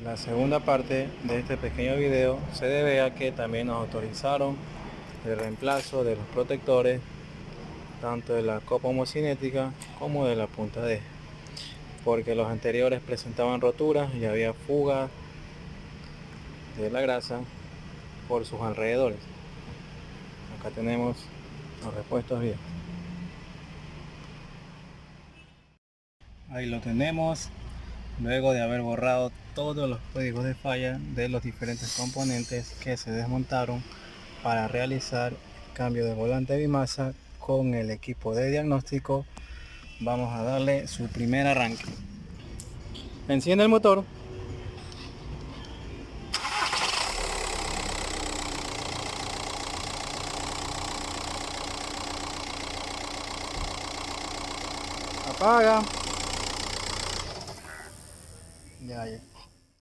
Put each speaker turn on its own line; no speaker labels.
La segunda parte de este pequeño video se debe a que también nos autorizaron el reemplazo de los protectores tanto de la copa homocinética como de la punta D, porque los anteriores presentaban roturas y había fuga de la grasa por sus alrededores. Acá tenemos los repuestos bien. Ahí lo tenemos, luego de haber borrado todos los códigos de falla de los diferentes componentes que se desmontaron para realizar el cambio de volante bimasa con el equipo de diagnóstico. Vamos a darle su primer arranque. Enciende el motor. Apaga.